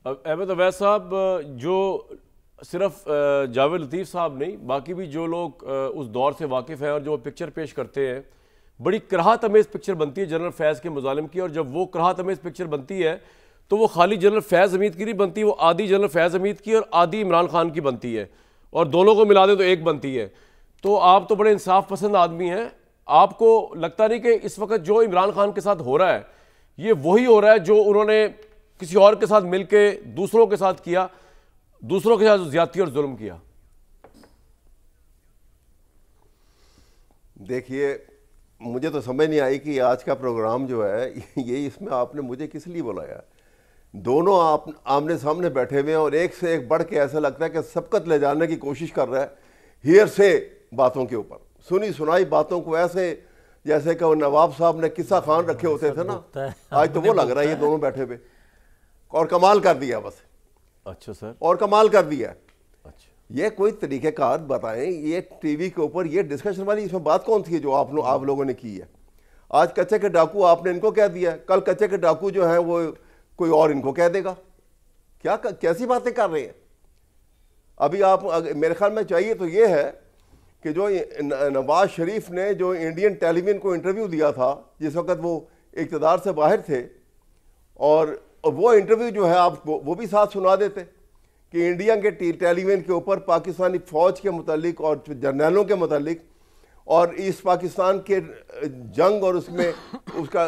अहमद अवैस साहब, जो सिर्फ जावेद लतीफ़ साहब नहीं, बाकी भी जो लोग उस दौर से वाकिफ़ हैं और जो पिक्चर पेश करते हैं, बड़ी कराहत अमेज़ पिक्चर बनती है जनरल फैज़ के मुजालिम की। और जब वो कराहत अमेज़ पिक्चर बनती है तो वो खाली जनरल फैज़ हमीद की नहीं बनती, वो आदि जनरल फैज़ हमीद की और आदि इमरान खान की बनती है, और दोनों को मिला दें तो एक बनती है। तो आप तो बड़े इंसाफ पसंद आदमी हैं, आपको लगता नहीं कि इस वक्त जो इमरान खान के साथ हो रहा है ये वही हो रहा है जो उन्होंने किसी और के साथ मिलके दूसरों के साथ किया, दूसरों के साथ ज्यादती और जुल्म किया? देखिए, मुझे तो समझ नहीं आई कि आज का प्रोग्राम जो है ये इसमें आपने मुझे किस लिए बुलाया। दोनों आप आमने सामने बैठे हुए हैं और एक से एक बढ़ के ऐसा लगता है कि सबकत ले जाने की कोशिश कर रहा है हियर से बातों के ऊपर, सुनी सुनाई बातों को ऐसे जैसे कि नवाब साहब ने किस्सा खान रखे होते थे ना, आज तो वो लग रहा है ये दोनों बैठे हुए, और कमाल कर दिया बस। अच्छा सर, और कमाल कर दिया। अच्छा, ये कोई तरीक़ेकार बताएं, ये टीवी के ऊपर ये डिस्कशन वाली इसमें बात कौन थी जो आप लोगों ने की है? आज कच्चे के डाकू आपने इनको कह दिया, कल कच्चे के डाकू जो हैं वो कोई और इनको कह देगा। क्या कैसी बातें कर रहे हैं? अभी आप मेरे ख्याल में चाहिए तो ये है कि जो नवाज शरीफ ने जो इंडियन टेलीविजन को इंटरव्यू दिया था जिस वक्त वो इक़्तिदार से बाहर थे, और वो इंटरव्यू जो है आप वो भी साथ सुना देते कि इंडिया के टेलीविजन के ऊपर पाकिस्तानी फ़ौज के मुतालिक और जर्नलों के मुतालिक और ईस्ट पाकिस्तान के जंग और उसमें उसका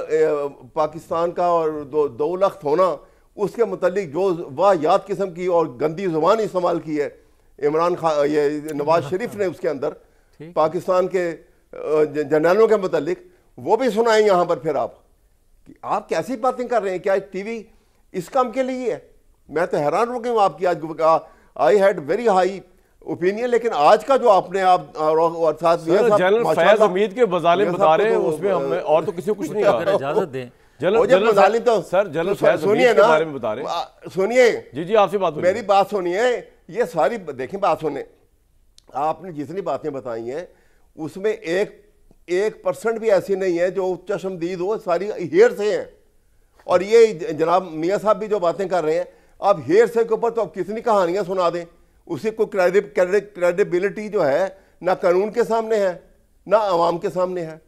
पाकिस्तान का और दो लख्त होना उसके मुतालिक जो वाहियात किस्म की और गंदी ज़ुबान इस्तेमाल की है इमरान खान, ये नवाज शरीफ ने उसके अंदर पाकिस्तान के जर्नलों के मुतालिक, वो भी सुनाएं यहाँ पर। फिर आप कैसी बातें कर रहे हैं? क्या टीवी इस काम के लिए है? मैं तो हैरान हो गई हूँ आपकी। आज I had very high opinion, लेकिन आज का जो आपने आप और साथ जनरल फैज हमीद के मजालिम बता रहे हैं, उसमें हमने और तो किसी को कुछ नहीं कहा। इजाजत दें जनरल तो सर, जनरल फैज सुनिए के बारे में बता रहे हैं। सुनिए जी आपसे बात, मेरी बात सुनिए। ये सारी देखें, बात सुने, आपने जितनी बातें बताई हैं उसमें 1% भी ऐसी नहीं है जो चश्मदीद हो, सारी हेर से हैं। और ये जनाब मियाँ साहब भी जो बातें कर रहे हैं, आप हेर से के ऊपर तो आप कितनी कहानियां सुना दें, उसी को क्रेडिबिलिटी जो है ना कानून के सामने है ना आवाम के सामने है,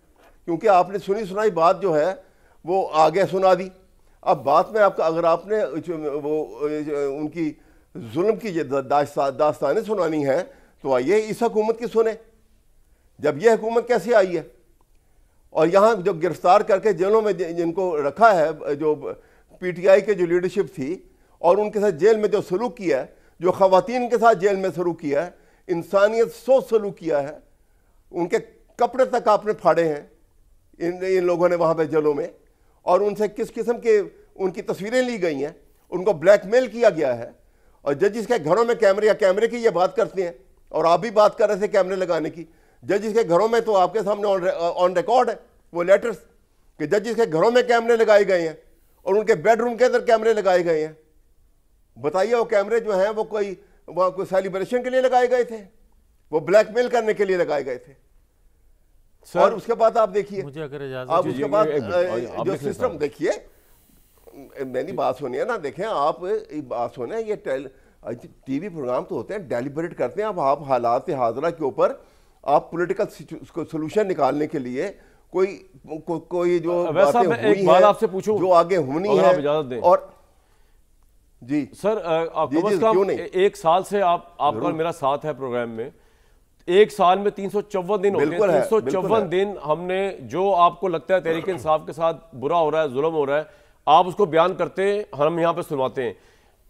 क्योंकि आपने सुनी सुनाई बात जो है वो आगे सुना दी। अब बात में आपका अगर आपने वो उनकी जुल्म की दास्तानें सुनानी है तो आइए इस हुकूमत की सुने, जब यह हुकूमत कैसे आई है। और यहाँ जो गिरफ्तार करके जेलों में जिनको रखा है, जो पीटीआई के जो लीडरशिप थी, और उनके साथ जेल में जो सलूक किया है, जो ख़वातीन के साथ जेल में सलूक किया है, इंसानियत सोच सलूक किया है, उनके कपड़े तक आपने फाड़े हैं इन लोगों ने वहाँ पे जेलों में, और उनसे किस किस्म के उनकी तस्वीरें ली गई हैं, उनको ब्लैकमेल किया गया है। और जजिस के घरों में कैमरे की ये बात करते हैं, और आप भी बात कर रहे थे कैमरे लगाने की। जजिस के घरों में तो आपके सामने ऑन रिकॉर्ड है वो लेटर्स कि जजिस के घरों में कैमरे लगाए गए हैं और उनके बेडरूम के अंदर कैमरे लगाए गए हैं। बताइए वो कैमरे जो हैं वो कोई सेलिब्रेशन के लिए लगाए गए थे, वो ब्लैकमेल करने के लिए लगाए गए थे। और उसके बाद आप देखिए, आप उसके बाद जो सिस्टम देखिए, मेरी बात सुनिए ना, देखें आप बात सुने, ये टीवी प्रोग्राम तो होते हैं डेलिबरेट करते हैं। अब आप हालात हाजरा के ऊपर आप पॉलिटिकल सोल्यूशन निकालने के लिए कोई जो बातें हुई हैं आपसे पूछूं जो आगे होनी है। और जी सर, कम एक साल से आपका मेरा साथ है प्रोग्राम में, एक साल में 354 दिन होते हैं। 354 दिन हमने जो आपको लगता है तहरीक इंसाफ के साथ बुरा हो रहा है, जुल्म हो रहा है, आप उसको बयान करते हैं, हम यहाँ पे सुनवाते हैं।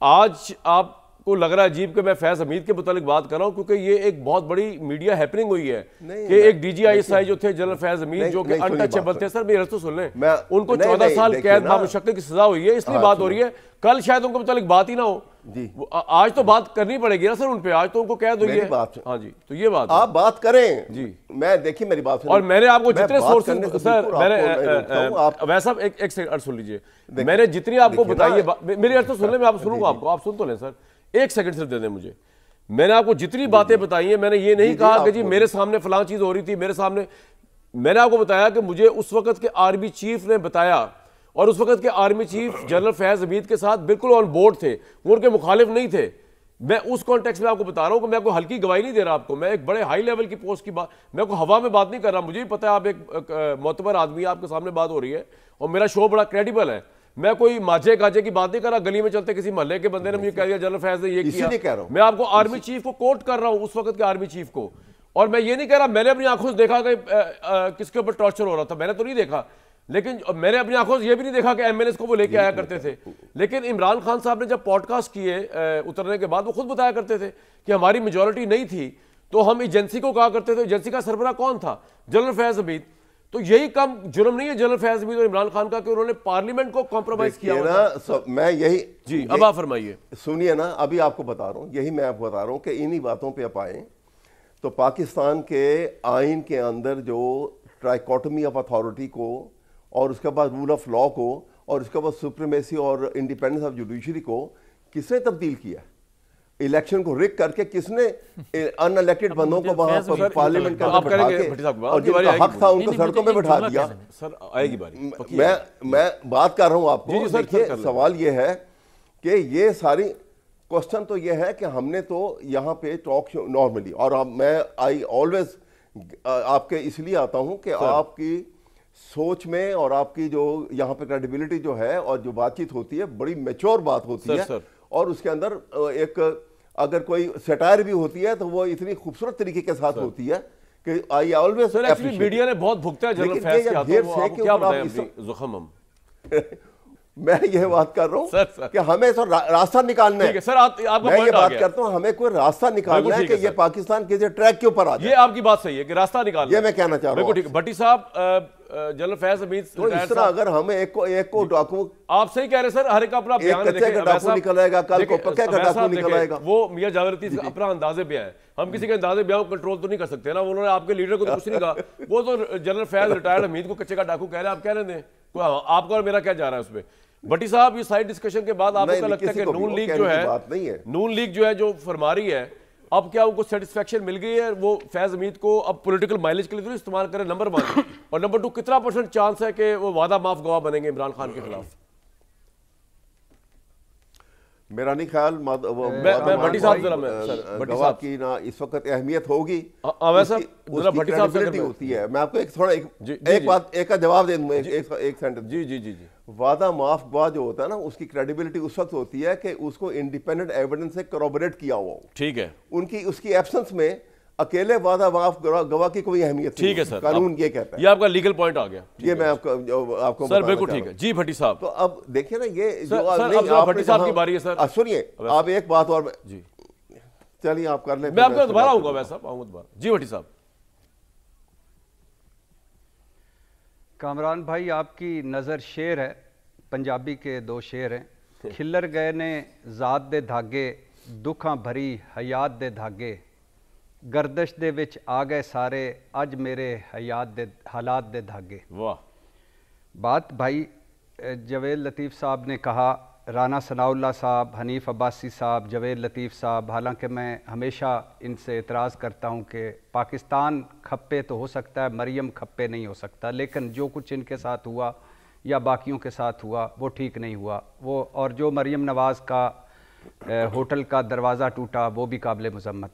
आज आपको लग रहा है अजीब कि मैं फैज हमीद के मुतालिक बात कर रहा हूँ, क्योंकि ये एक बहुत बड़ी मीडिया हैपनिंग हुई है कि एक DGI जो थे जनरल फैज हमीद, जो कि अनटचेबल थे। सर मेरे तो सुन लें, उनको 14 साल कैद बामुशक्कत की सजा हुई है, इसलिए बात हो रही है। कल शायद उनके मुतालिक बात ही ना हो जी, आज तो बात करनी पड़ेगी ना सर उन पे। आज तो उनको कैद हुई है। हाँ जी, तो ये बात आप बात करें जी। मैं देखिए मेरी बात और मैंने आपको जितने सोर्सेज सर मैंने वैसा एक सेकंड सुन लीजिए, मैंने जितनी आपको बताई है, मेरी अर्थ तो सुन लें, मैं आप सुनूंगा आपको, आप सुन तो लें सर, एक सेकंड सिर्फ दे दें मुझे। मैंने आपको जितनी बातें बताई हैं, मैंने ये नहीं कहा कि जी मेरे सामने फलां चीज हो रही थी, मेरे सामने। मैंने आपको बताया कि मुझे उस वक्त के आर्मी चीफ ने बताया, और उस वक्त के army chief general Faiz Hamid के साथ बिल्कुल ऑन बोर्ड थे, वो उनके मुखालिफ नहीं थे। मैं उस कॉन्टेक्स्ट में आपको बता रहा हूं कि मैं आपको हल्की गवाही नहीं दे रहा आपको, मैं एक बड़े हाई लेवल की पोस्ट की बात, मैं को हवा में बात नहीं कर रहा। मुझे भी पता है आप एक मोतबर आदमी, आपके सामने बात हो रही है और मेरा शो बड़ा क्रेडिबल है। मैं कोई माजे गाजे की बात नहीं कर रहा, गली में चलते किसी मोहल्ले के बंदे ने मुझे कह दिया जनरल फैज ने ये किया। मैं आपको आर्मी चीफ को कोट कर रहा हूं, उस वक्त के आर्मी चीफ को। और मैं ये नहीं कह रहा मैंने अपनी आंखों से देखा कि किसके ऊपर टॉर्चर हो रहा था, मैंने तो नहीं देखा, लेकिन मैंने अपनी आंखों से ये भी नहीं देखा कि एमएलएस को वो लेके आया करते थे। लेकिन इमरान खान साहब ने जब पॉडकास्ट किए उतरने के बाद, वो खुद बताया करते थे कि हमारी मेजॉरिटी नहीं थी तो हम एजेंसी को कहा करते थे। एजेंसी का सरबराह कौन था? जनरल फैज हमीद। तो यही कम जुर्म नहीं है जनरल फैज हमीद और इमरान खान का कि उन्होंने पार्लियामेंट को कॉम्प्रोमाइज किया ना। मैं यही जी अब आप फरमाइए। सुनिए ना, अभी आपको बता रहा हूं, यही मैं आपको बता रहा हूं कि इन्हीं बातों पे आप आए तो पाकिस्तान के आइन के अंदर जो ट्राइकोटमी ऑफ अथॉरिटी को और उसके बाद रूल ऑफ लॉ को और उसके बाद सुप्रीमेसी और इंडिपेंडेंस ऑफ जुडिशरी को किसने तब्दील किया? इलेक्शन को रिग करके किसने अनइलेक्टेड बंदों को वहां पर पार्लियामेंट के अंदर बिठा के और जिनका हक था उनको सड़कों पे बिठा दिया। सर आएगी बारी। मैं बात कर रहा हूं आपको। देखिए सवाल ये है कि ये सारी क्वेश्चन तो ये है कि हमने तो यहाँ पे टॉक शो नॉर्मली, और मैं आई ऑलवेज आपके इसलिए आता हूं कि आपकी सोच में और आपकी जो यहाँ पे क्रेडिबिलिटी जो है और जो बातचीत होती है बड़ी मैच्योर बात होती है और उसके अंदर एक अगर कोई सटायर भी होती है तो वो इतनी खूबसूरत तरीके के साथ होती है कि आई ऑलवेज। एक्चुअली मीडिया ने बहुत भुगता है जनरल फैज के हाथों, वो आपको क्या बताएं ज़ुख़म हम मैं ये बात कर रहा हूँ कि हमें सर रास्ता निकालना है। सर आपका मैं ये बात करता हूँ हमें कोई रास्ता निकालना है कि ये पाकिस्तान के ट्रैक के ऊपर आ जाए। ये आपकी बात सही है कि रास्ता निकालना, ये मैं कहना चाह रहा हूँ। भट्टी साहब जनरल फैज हमीद तो इस तरह अगर हमें एक को डाकू, आप सही कह रहे हैं सर, हर एक अपना बयान है। डाकू निकल आएगा, कल को पक्का डाकू निकल आएगा। वो मियां जावेद लतीफ का अपना अंदाजे बयान है, हम किसी के अंदाजे बयान को कंट्रोल तो नहीं कर सकते ना। उन्होंने आपके लीडर को तो कुछ नहीं कहा, वो तो जनरल फैज रिटायर्ड हमीद को कच्चे का डाकू कह रहे हैं, आप कह रहे हैं आपका और मेरा क्या जा रहा है उसमें। भट्टी साहब ये साइड डिस्कशन के बाद आपको क्या लगता है कि नून लीग जो है जो फरमा रही है, अब क्या उनको सेटिस्फेक्शन मिल गई है? वो फैज हमीद को अब पॉलिटिकल माइलेज के लिए तो इस्तेमाल करें, नंबर 1, और नंबर 2 कितना % चांस है कि वो वादा माफ गवाह बनेंगे इमरान खान के खिलाफ? मेरा नहीं ख्याल भट्टी साहब गवाह की ना इस वक्त अहमियत होगी, भट्टी साहब होती है। मैं आपको एक का जवाब दे दूंगा, एक सेंटेंस। जी। वादा माफ गवाह जो होता है ना, उसकी क्रेडिबिलिटी उस वक्त होती है कि उसको इंडिपेंडेंट एविडेंस से कॉरोबोरेट किया हुआ हो। ठीक है, उनकी उसकी एब्सेंस में अकेले वादा माफ गवाह की कोई अहमियत नहीं। ठीक है सर, कानून ये कहता है। ये आपका लीगल पॉइंट आ गया। ये मैं आपको सर बिल्कुल ठीक है जी भट्टी साहब। तो अब देखिए ना, ये भट्टी साहब की बारी है सर। सुनिए आप एक बात और जी, चलिए आप कर लें, मैं आपको दोबारा आऊंगा, वैसा आऊंगा दोबारा। जी भट्टी साहब। कामरान भाई आपकी नज़र शेर है, पंजाबी के 2 शेर हैं। खिल्लर गए ने ज़ात दे धागे, दुखां भरी हयात दे धागे, गर्दश दे विच आ गए सारे, अज मेरे हालात दे धागे। वाह। बात भाई जवेद लतीफ़ साहब ने कहा, राना सनाउल्लाह साहब, हनीफ अब्बासी साहब, जवेद लतीफ़ साहब, हालांकि मैं हमेशा इनसे एतराज़ करता हूं कि पाकिस्तान खप्पे तो हो सकता है, मरियम खप्पे नहीं हो सकता। लेकिन जो कुछ इनके साथ हुआ या बाकियों के साथ हुआ वो ठीक नहीं हुआ। वो और जो मरियम नवाज़ का होटल का दरवाज़ा टूटा वो भी काबिल मज़म्मत।